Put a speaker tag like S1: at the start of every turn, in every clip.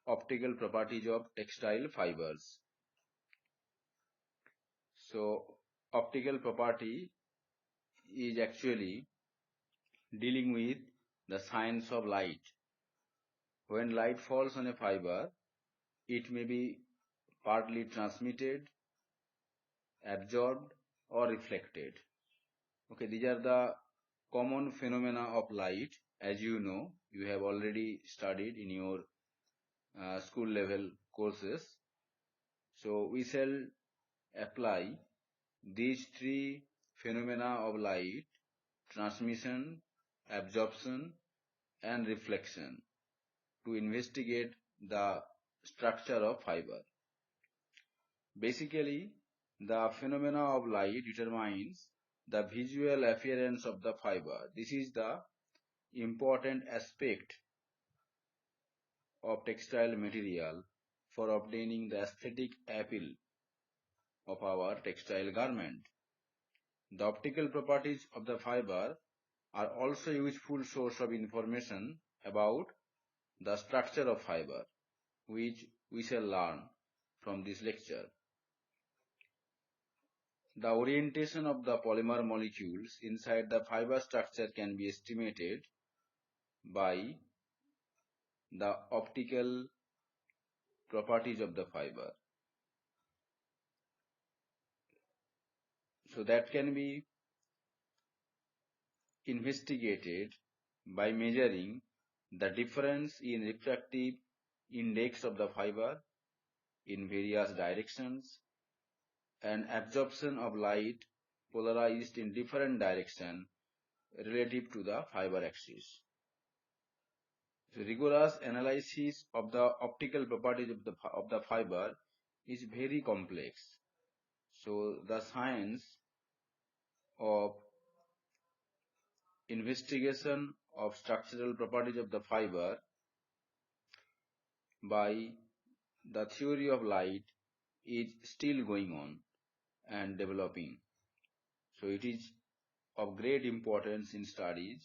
S1: optical properties of textile fibers. So optical property is actually dealing with the science of light. When light falls on a fiber, it may be partly transmitted, absorbed, or reflected. Okay, these are the common phenomena of light. As you know, you have already studied in your school level courses. So we shall apply these three phenomena of light: transmission, absorption, and reflection, to investigate the structure of fiber. Basically, the phenomena of light determines the visual appearance of the fiber. This is the important aspect of textile material for obtaining the aesthetic appeal of our textile garment. The optical properties of the fiber are also a useful source of information about the structure of fiber, which we shall learn from this lecture. The orientation of the polymer molecules inside the fiber structure can be estimated by the optical properties of the fiber. So that can be investigated by measuring the difference in refractive index of the fiber in various directions and absorption of light polarized in different direction relative to the fiber axis. So rigorous analysis of the optical properties of the fiber is very complex. So the science of investigation of structural properties of the fiber by the theory of light is still going on and developing. So it is of great importance in studies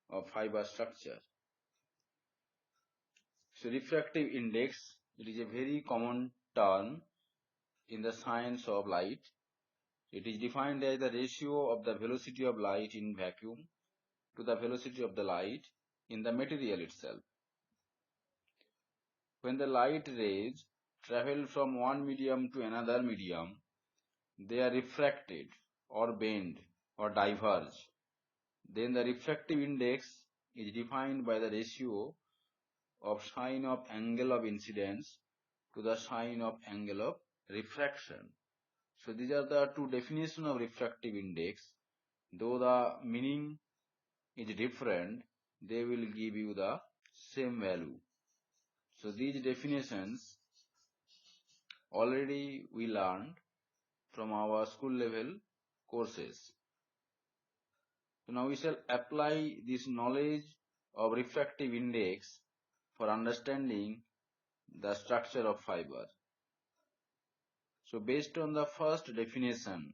S1: of fiber structure. So refractive index, it is a very common term in the science of light. It is defined as the ratio of the velocity of light in vacuum to the velocity of the light in the material itself. When the light rays travel from one medium to another medium, they are refracted or bend or diverge. Then the refractive index is defined by the ratio of sine of angle of incidence to the sine of angle of refraction. So these are the two definitions of refractive index. Though the meaning is different, they will give you the same value. So these definitions already we learned from our school level courses. So now we shall apply this knowledge of refractive index for understanding the structure of fiber. So based on the first definition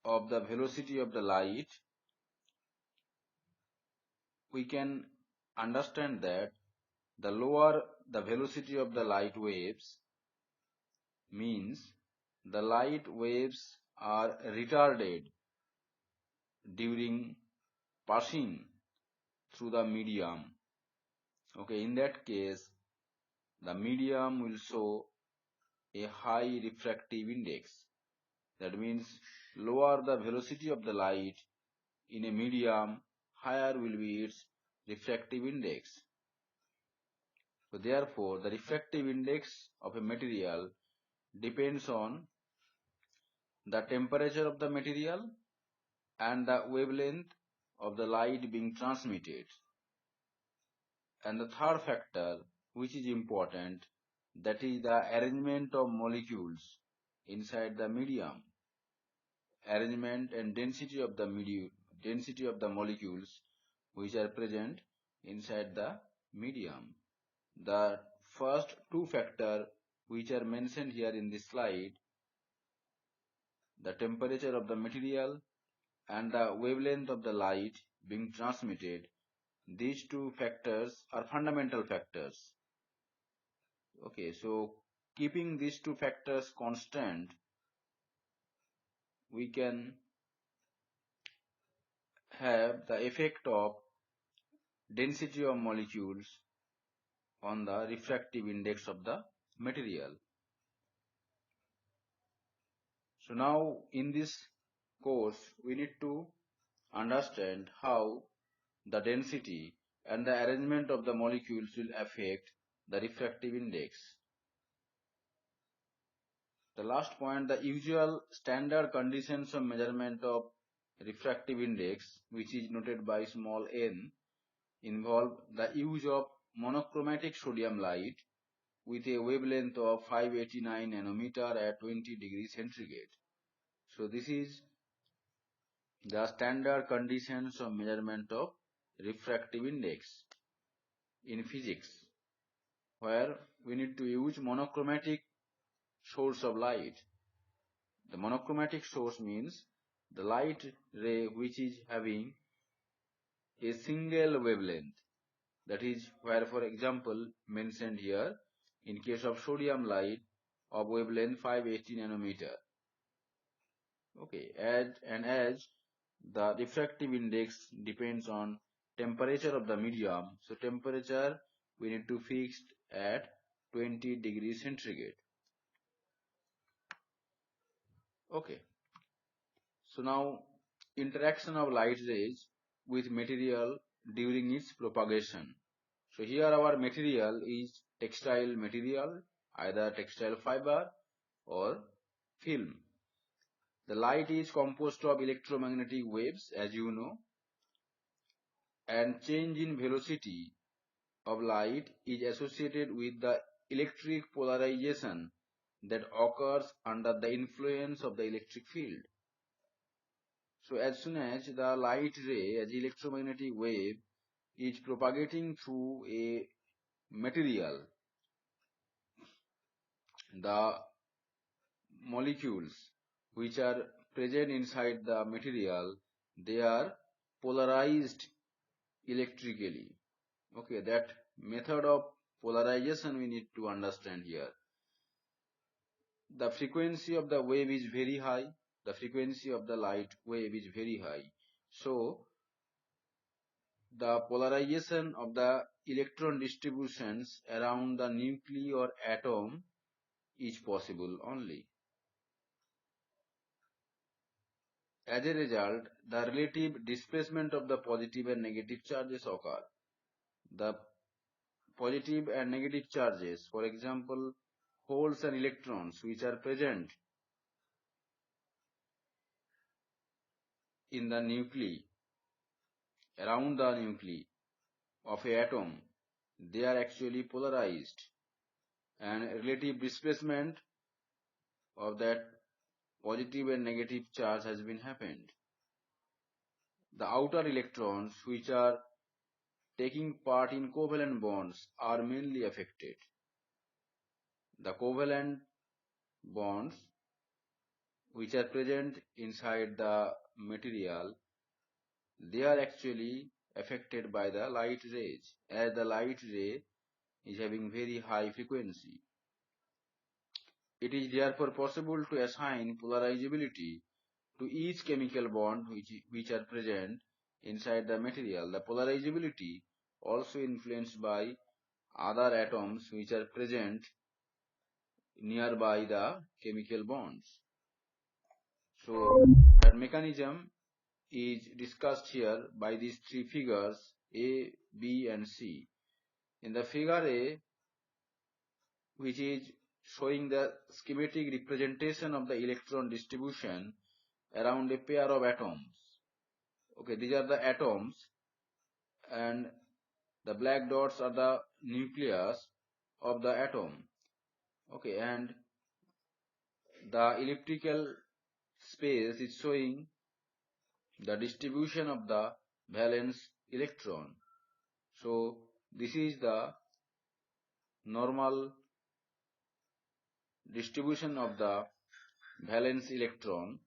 S1: of the velocity of the light, we can understand that the lower the velocity of the light waves means the light waves are retarded during passing through the medium. Okay, in that case, the medium will show a high refractive index. That means lower the velocity of the light in a medium, higher will be its refractive index. So therefore, the refractive index of a material depends on the temperature of the material and the wavelength of the light being transmitted. And the third factor, which is important, that is the arrangement of molecules inside the medium. Arrangement and density of the molecules which are present inside the medium. The first two factors which are mentioned here in this slide, the temperature of the material and the wavelength of the light being transmitted, these two factors are fundamental factors. Okay, so keeping these two factors constant, we can have the effect of density of molecules on the refractive index of the material. So now in this course, we need to understand how the density and the arrangement of the molecules will affect the refractive index. The last point, the usual standard conditions of measurement of refractive index, which is noted by small n, involve the use of monochromatic sodium light with a wavelength of 589 nanometer at 20 degrees centigrade. So this is the standard conditions of measurement of refractive index in physics, where we need to use monochromatic source of light. The monochromatic source means the light ray which is having a single wavelength. That is where, for example, mentioned here, in case of sodium light of wavelength 580 nanometer. Okay, as the refractive index depends on temperature of the medium, so temperature we need to fix at 20 degrees centigrade. Okay, so now interaction of light rays with material during its propagation. So here our material is textile material, either textile fiber or film. The light is composed of electromagnetic waves, as you know, and change in velocity of light is associated with the electric polarization that occurs under the influence of the electric field. So as soon as the light ray as electromagnetic wave is propagating through a material, the molecules which are present inside the material, they are polarized electrically. Okay, that method of polarization we need to understand here. The frequency of the wave is very high. The frequency of the light wave is very high. So the polarization of the electron distributions around the nuclei or atom is possible only. As a result, the relative displacement of the positive and negative charges occur. The positive and negative charges, for example, holes and electrons which are present in the nuclei, around the nuclei of an atom, they are actually polarized, and relative displacement of that positive and negative charge has been happened. The outer electrons which are taking part in covalent bonds are mainly affected. The covalent bonds which are present inside the material, they are actually affected by the light rays, as the light ray is having very high frequency. It is therefore possible to assign polarizability to each chemical bond which are present inside the material. The polarizability also influenced by other atoms which are present nearby the chemical bonds. So that mechanism is discussed here by these three figures A, B and C. In the figure A, which is showing the schematic representation of the electron distribution around a pair of atoms. Okay, these are the atoms and the black dots are the nucleus of the atom. Okay, and the elliptical space is showing the distribution of the valence electron. So this is the normal distribution of the valence electron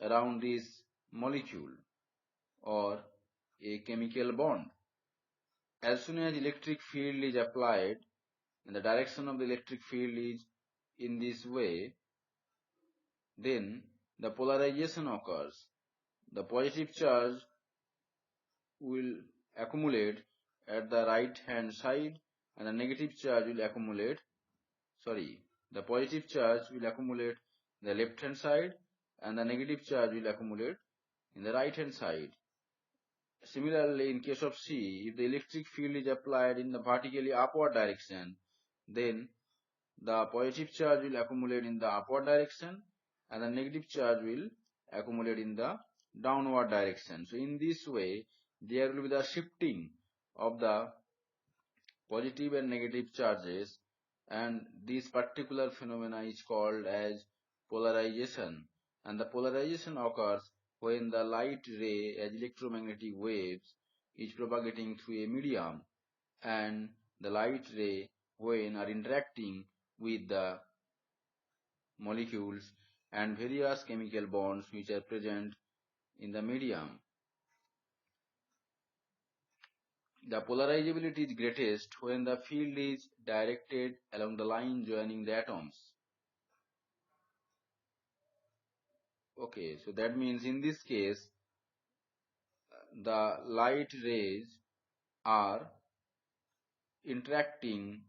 S1: around this molecule or a chemical bond. as soon as electric field is applied and the direction of the electric field is in this way, then the polarization occurs. The positive charge will accumulate at the right hand side and the negative charge will accumulate, the positive charge will accumulate the left hand side and the negative charge will accumulate in the right hand side. Similarly, in case of C, if the electric field is applied in the vertically upward direction, then the positive charge will accumulate in the upward direction and the negative charge will accumulate in the downward direction. So in this way, there will be the shifting of the positive and negative charges, and this particular phenomena is called as polarization, and the polarization occurs when the light ray as electromagnetic waves is propagating through a medium and the light ray when are interacting with the molecules and various chemical bonds which are present in the medium. The polarizability is greatest when the field is directed along the line joining the atoms. Okay, so that means in this case, the light rays are interacting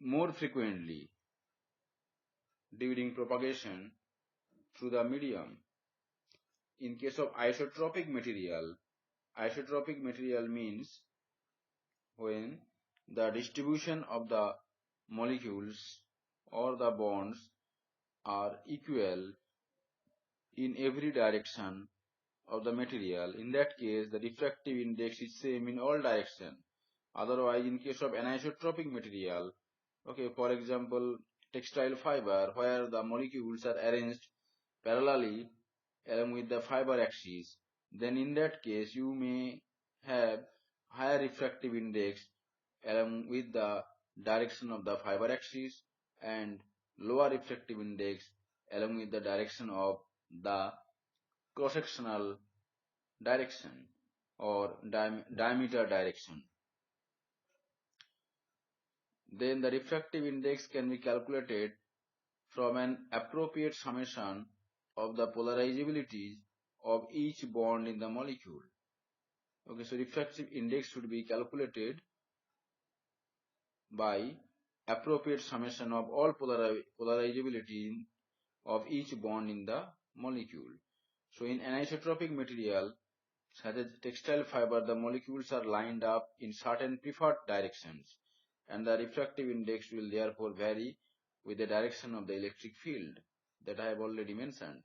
S1: more frequently during propagation through the medium. In case of isotropic material means when the distribution of the molecules or the bonds are equal in every direction of the material. In that case, the refractive index is same in all directions. Otherwise, in case of anisotropic material, okay, for example, textile fiber, where the molecules are arranged parallelly along with the fiber axis, then in that case you may have higher refractive index along with the direction of the fiber axis and lower refractive index along with the direction of the cross-sectional direction or diameter direction. Then the refractive index can be calculated from an appropriate summation of the polarizabilities of each bond in the molecule. Okay, so refractive index should be calculated by appropriate summation of all polarizability of each bond in the molecule. So in anisotropic material such as textile fiber, the molecules are lined up in certain preferred directions and the refractive index will therefore vary with the direction of the electric field that I have already mentioned.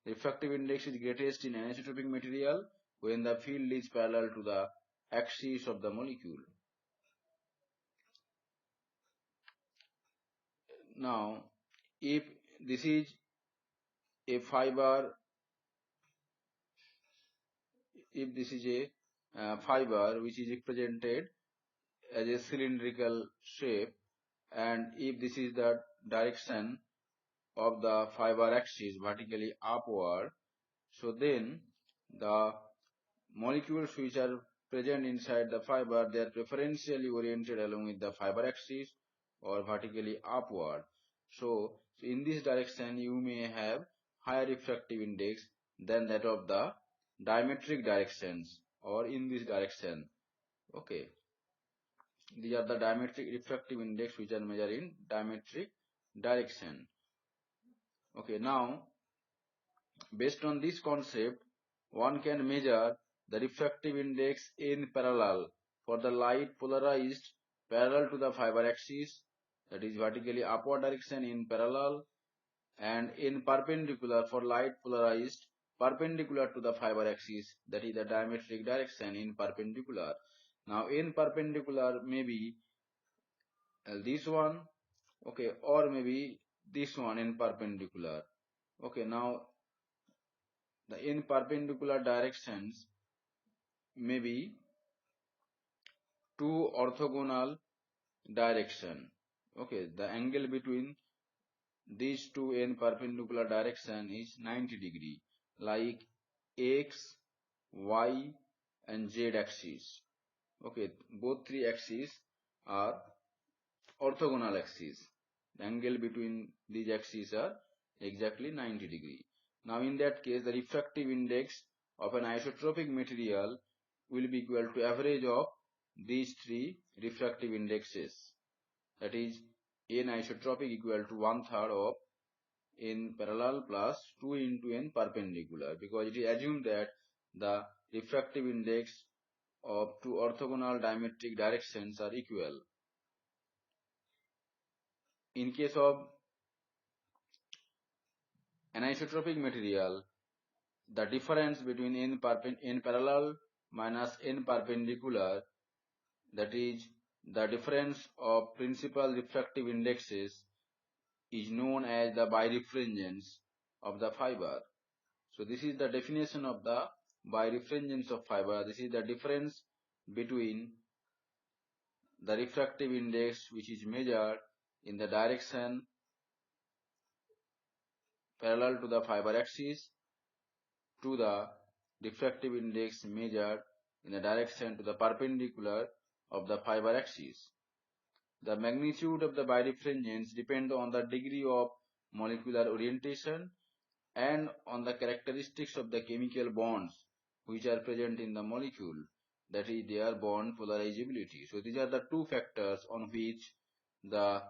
S1: Refractive index is greatest in anisotropic material when the field is parallel to the axis of the molecule. Now, if this is a fiber, fiber which is represented as a cylindrical shape, and if this is the direction of the fiber axis vertically upward, so then the molecules which are present inside the fiber, they are preferentially oriented along with the fiber axis or vertically upward. So in this direction you may have higher refractive index than that of the diametric directions or in this direction. Okay, these are the diametric refractive index which are measured in diametric direction. Okay, now based on this concept, one can measure the refractive index in parallel for the light polarized parallel to the fiber axis, that is vertically upward direction in parallel, and in perpendicular for light polarized perpendicular to the fiber axis, that is the diametric direction in perpendicular. Now in perpendicular maybe this one, okay, or maybe this one in perpendicular. Okay, now the in perpendicular directions may be two orthogonal direction. Okay, the angle between these two in perpendicular direction is 90 degree, like x, y and Z axis. Okay, both three axes are orthogonal axes. The angle between these axes are exactly 90 degree. Now in that case, the refractive index of an isotropic material will be equal to average of these three refractive indexes. That is, n isotropic equal to 1/3 of n parallel plus 2 into n perpendicular, because it is assumed that the refractive index of two orthogonal diametric directions are equal. In case of anisotropic material, the difference between n parallel minus n perpendicular, that is, the difference of principal refractive indexes, is known as the birefringence of the fiber. So this is the definition of the birefringence of fiber. This is the difference between the refractive index which is measured in the direction parallel to the fiber axis to the refractive index measured in the direction to the perpendicular of the fiber axis. The magnitude of the birefringence depends on the degree of molecular orientation and on the characteristics of the chemical bonds which are present in the molecule, that is, their bond polarizability. So these are the two factors on which the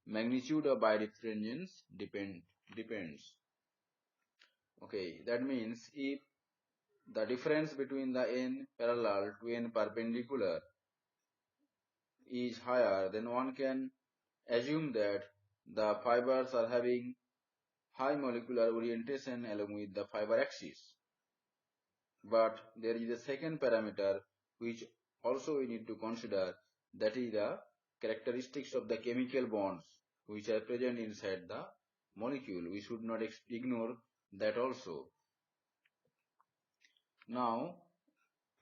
S1: magnitude of birefringence depends. Okay, that means if the difference between the n parallel to n perpendicular is higher, then one can assume that the fibers are having high molecular orientation along with the fiber axis. But there is a second parameter which also we need to consider, that is the characteristics of the chemical bonds which are present inside the molecule. We should not ignore that also. Now,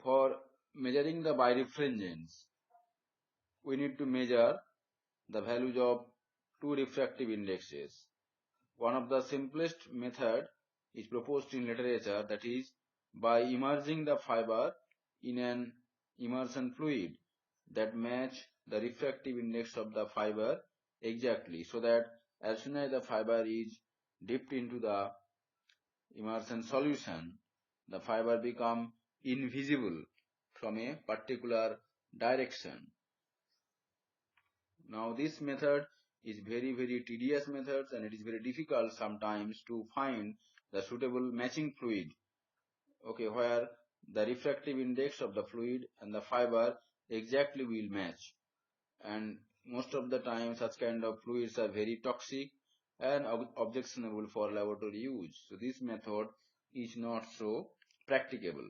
S1: for measuring the birefringence, we need to measure the values of two refractive indexes. One of the simplest method is proposed in literature, that is by immersing the fiber in an immersion fluid that match the refractive index of the fiber exactly, so that as soon as the fiber is dipped into the immersion solution, the fiber become invisible from a particular direction. Now this method is very tedious method, and it is very difficult sometimes to find the suitable matching fluid, okay, where the refractive index of the fluid and the fiber exactly will match. And most of the time such kind of fluids are very toxic and objectionable for laboratory use. So this method is not so practicable.